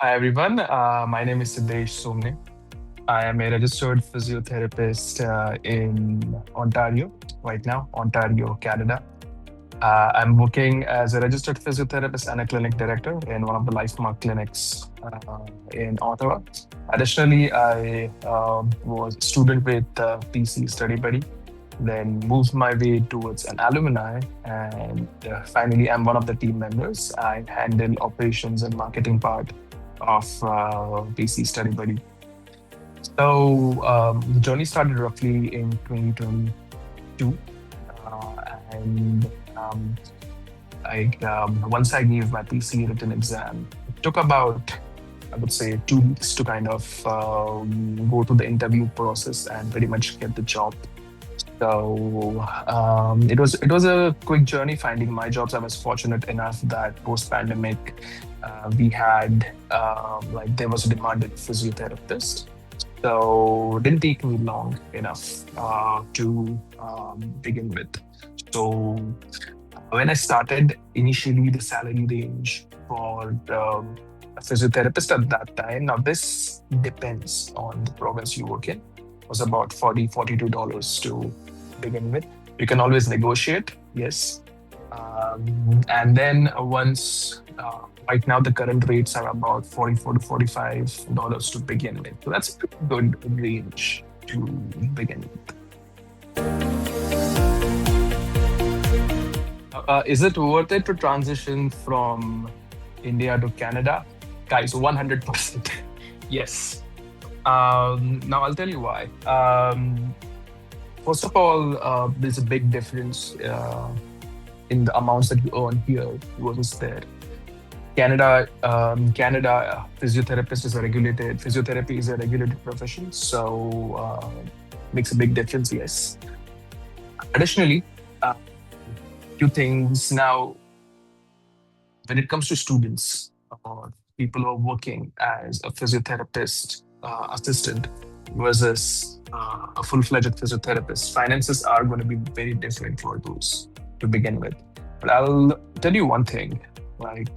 Hi everyone, my name is Sidhesh Somne. I am a registered physiotherapist in Ontario right now, Ontario, Canada. I'm working as a registered physiotherapist and a clinic director in one of the Lifemark clinics in Ottawa. Additionally, I was a student with PCE StudyBuddy, then moved my way towards an alumni, and finally, I'm one of the team members. I handle operations and marketing part of PCE StudyBuddy. So the journey started roughly in 2022, and once I gave my PCE written exam, it took about, I would say, 2 weeks to kind of go to the interview process and pretty much get the job. So it was a quick journey finding my jobs. I was fortunate enough that post pandemic we had like there was a demanded physiotherapist. So it didn't take me long enough to begin with. So when I started, initially the salary range for a physiotherapist at that time, now this depends on the province you work in, was about $42 to begin with. You can always negotiate, yes. And then once, right now the current rates are about 44 to $45 to begin with. So that's a pretty good range to begin with. Is it worth it to transition from India to Canada? Guys, 100%. Yes. Now I'll tell you why. First of all, there's a big difference in the amounts that you earn here versus there. Canada, physiotherapist is a regulated physiotherapy is a regulated profession, so makes a big difference. Yes. Additionally, few things now when it comes to students or people who are working as a physiotherapist assistant versus a full-fledged physiotherapist, finances are going to be very different for those to begin with. But I'll tell you one thing, like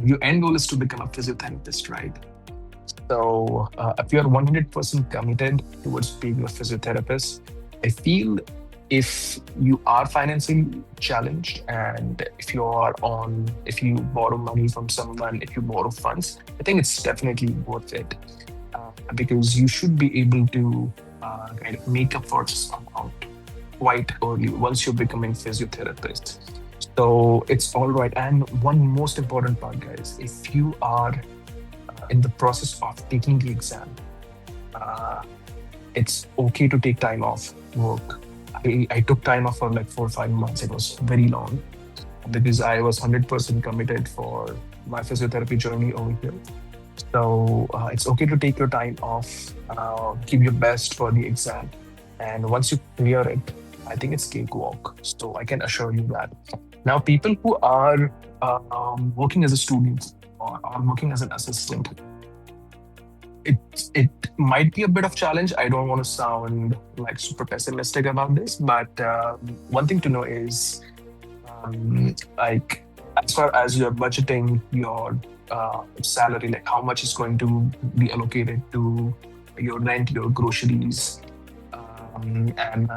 your end goal is to become a physiotherapist, right? So if you're 100% committed towards being a physiotherapist, I feel if you are financially challenged and if you borrow money from someone, if you borrow funds, I think it's definitely worth it because you should be able to kind of make up for this amount quite early once you're becoming physiotherapist. So it's all right. And one most important part, guys, if you are in the process of taking the exam, uh, it's okay to take time off work. I took time off for like 4 or 5 months. It was very long because I was 100% committed for my physiotherapy journey over here. So it's okay to take your time off, give your best for the exam. And once you clear it, I think it's cakewalk. So I can assure you that. Now, people who are working as a student or are working as an assistant, it might be a bit of challenge. I don't want to sound like super pessimistic about this, but one thing to know is like as far as you're budgeting your salary, like how much is going to be allocated to your rent, your groceries, and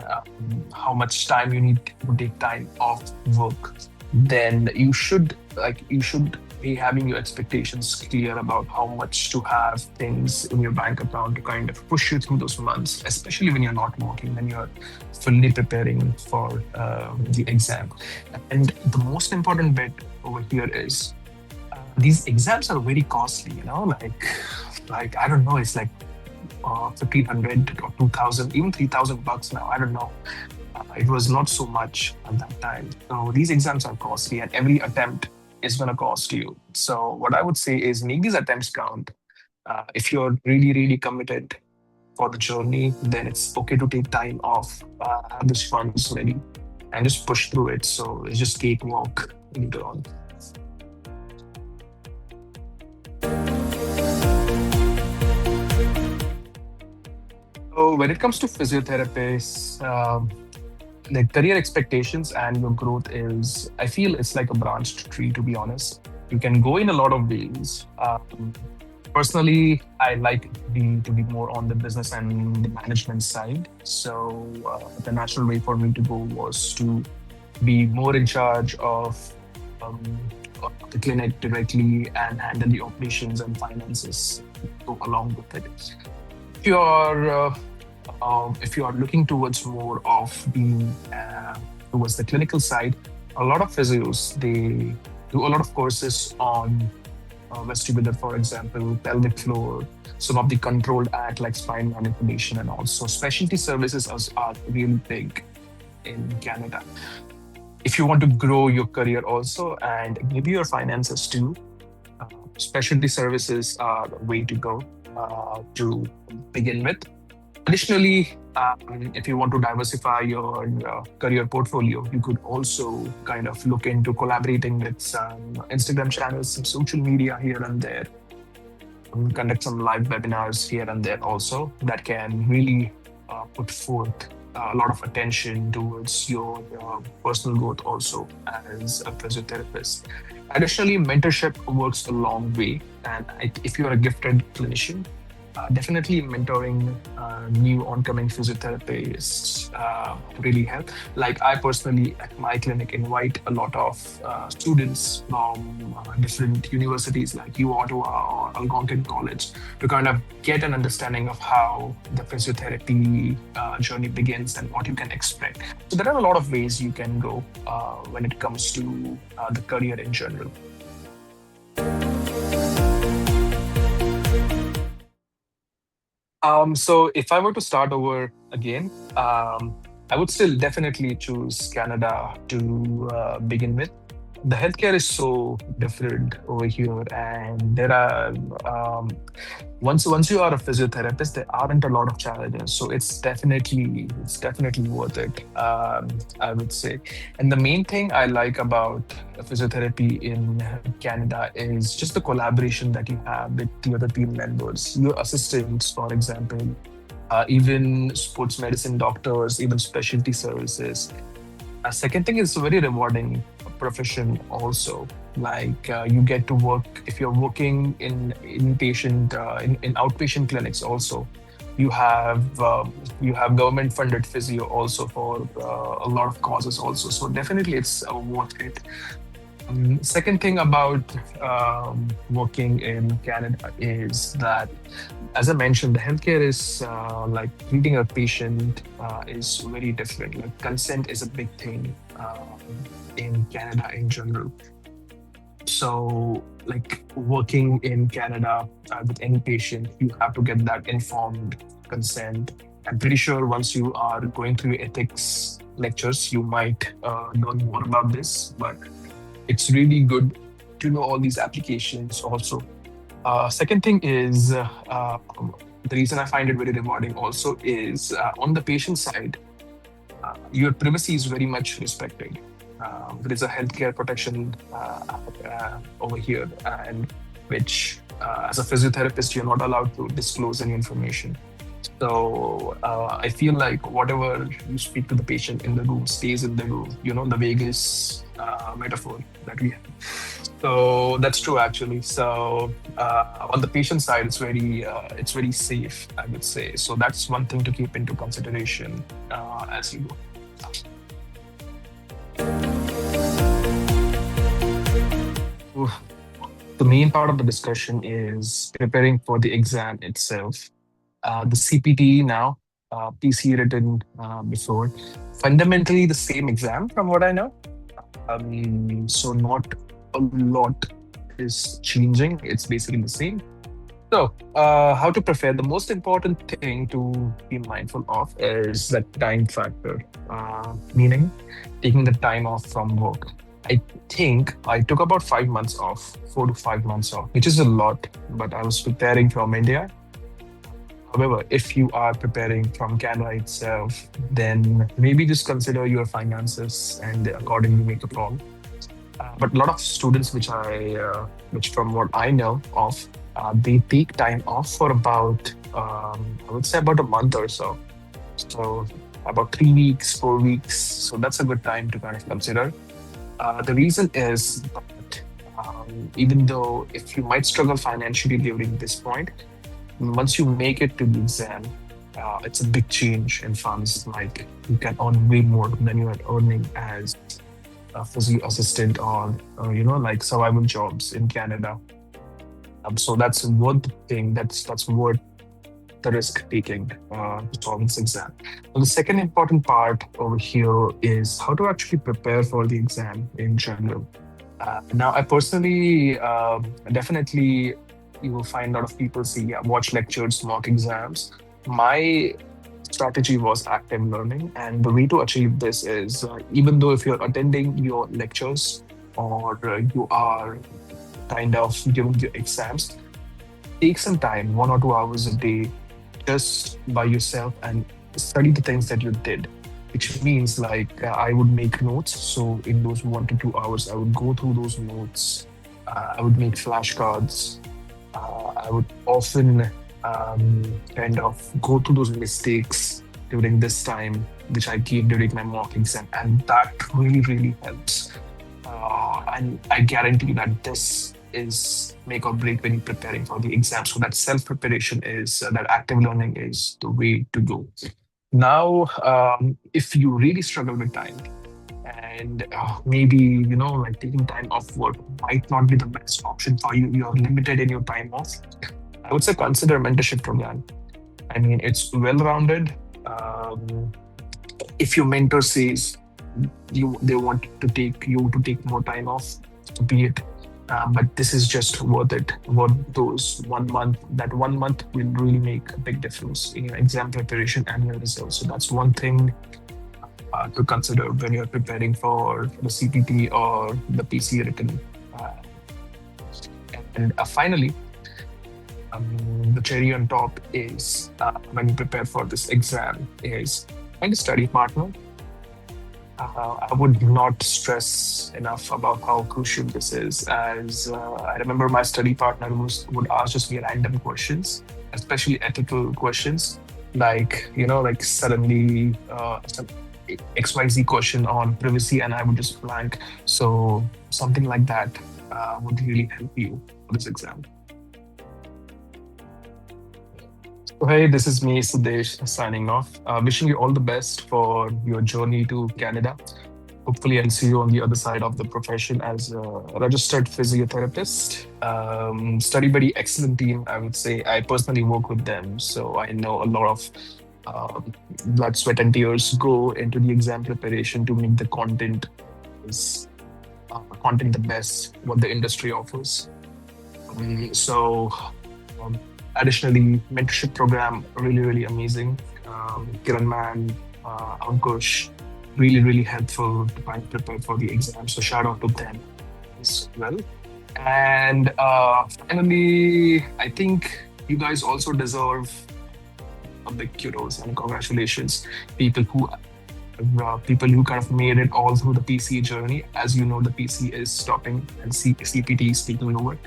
how much time you need to take time off work, then you should be having your expectations clear about how much to have things in your bank account to kind of push you through those months, especially when you're not working, when you're fully preparing for the exam. And the most important bit over here is these exams are very costly, like I don't know, it's like 1,500 or 2,000, even $3,000 now. I don't know. It was not so much at that time. So these exams are costly, and every attempt is going to cost you. So what I would say is make these attempts count. If you're really, really committed for the journey, then it's okay to take time off, have this funds ready, and just push through it. So it's just cakewalk later on. So when it comes to physiotherapists, like career expectations and your growth is, I feel it's like a branched tree, to be honest. You can go in a lot of ways. Personally, I like to be more on the business and the management side. So the natural way for me to go was to be more in charge um, of the clinic directly and handle the operations and finances go along with it. If you are if you are looking towards more of being towards the clinical side, a lot of physios they do a lot of courses on vestibular, for example, pelvic floor, some of the controlled act like spine manipulation, and also specialty services are really big in Canada. If you want to grow your career also and maybe your finances too, uh, specialty services are the way to go to begin with. Additionally, if you want to diversify your career portfolio, you could also kind of look into collaborating with some Instagram channels, some social media here and there, conduct some live webinars here and there also that can really put forth a lot of attention towards your personal growth also as a physiotherapist. Additionally, mentorship works a long way. And if you're a gifted clinician, definitely mentoring new oncoming physiotherapists really help. Like I personally at my clinic invite a lot of students from different universities like U Ottawa or Algonquin College to kind of get an understanding of how the physiotherapy journey begins and what you can expect. So there are a lot of ways you can go when it comes to the career in general. So if I were to start over again, I would still definitely choose Canada to begin with. The healthcare is so different over here, and there are once you are a physiotherapist, there aren't a lot of challenges. So it's definitely worth it. I would say, and the main thing I like about physiotherapy in Canada is just the collaboration that you have with the other team members, your assistants, for example, even sports medicine doctors, even specialty services. A second thing is very rewarding profession also. Like you get to work if you're working in inpatient in outpatient clinics also. You have government funded physio also for a lot of causes also. So definitely it's worth it. Second thing about working in Canada is that, as I mentioned, the healthcare is like treating a patient is very different. Like consent is a big thing in Canada in general. So, like working in Canada with any patient, you have to get that informed consent. I'm pretty sure once you are going through ethics lectures, you might learn more about this, but it's really good to know all these applications also. Second thing is the reason I find it very rewarding also is on the patient side, your privacy is very much respected. There is a healthcare protection over here, and which, as a physiotherapist, you're not allowed to disclose any information. So I feel like whatever you speak to the patient in the room stays in the room. You know, the Vegas metaphor that we have. So that's true actually. So on the patient side, it's very safe, I would say. So that's one thing to keep into consideration as you go. Ooh, the main part of the discussion is preparing for the exam itself. The CPTE now, PCE written before, fundamentally the same exam from what I know. So not a lot is changing. It's basically the same. So, how to prepare? The most important thing to be mindful of is the time factor, meaning taking the time off from work. I think I took about 5 months off, 4 to 5 months off, which is a lot, but I was preparing from India. However, if you are preparing from Canada itself, then maybe just consider your finances and accordingly make a call. But a lot of students, which from what I know of, they take time off for about, I would say about a month or so. So about 3 weeks, 4 weeks. So that's a good time to kind of consider. The reason is that Even though if you might struggle financially during this point, once you make it to the exam, it's a big change in funds. Like you can earn way more than you are earning as a physio assistant or like survival jobs in Canada. So that's one thing that's worth the risk taking to solve this exam. Now, the second important part over here is how to actually prepare for the exam in general. Now, I personally definitely you will find a lot of people say, yeah, watch lectures, mock exams. My strategy was active learning, and the way to achieve this is even though if you're attending your lectures or you are kind of giving your exams, take some time, 1 or 2 hours a day, just by yourself and study the things that you did, which means like I would make notes. So in those 1 to 2 hours, I would go through those notes. I would make flashcards. I would often kind of go through those mistakes during this time, which I gave during my mock exam, and that really, really helps. And I guarantee that this is make or break when you're preparing for the exam. So that self preparation is that active learning is the way to go. Now, if you really struggle with time and maybe like taking time off work might not be the best option for you, you're limited in your time off. I would say consider mentorship program. I mean, it's well rounded. Um, if your mentor says they want to take you to take more time off, so be it. But this is just worth it. Worth those 1 month. That 1 month will really make a big difference in your exam preparation and your results. So that's one thing to consider when you're preparing for the CPT or the PCE written. Uh, and finally, the cherry on top is when you prepare for this exam is find a study partner. I would not stress enough about how crucial this is, as I remember my study partner would ask just me random questions, especially ethical questions, like, like suddenly some XYZ question on privacy, and I would just blank. So something like that would really help you for this exam. So, hey, this is me, Sidhesh, signing off. Wishing you all the best for your journey to Canada. Hopefully, I'll see you on the other side of the profession as a registered physiotherapist. StudyBuddy, excellent team, I would say. I personally work with them, so I know a lot of blood, sweat, and tears go into the exam preparation to make the is content the best what the industry offers. So, um, additionally, mentorship program really, really amazing. Kiran Man, Ankush, really, really helpful to kind of prepare for the exam. So shout out to them as well. And finally, I think you guys also deserve a big kudos and congratulations, people who people who kind of made it all through the PCE journey. As you know, the PCE is stopping and CPT is taking over.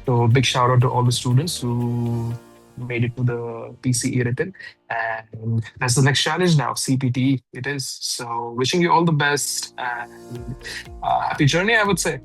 So big shout out to all the students who made it to the PCE written. And that's the next challenge now, CPT it is. So wishing you all the best and happy journey, I would say.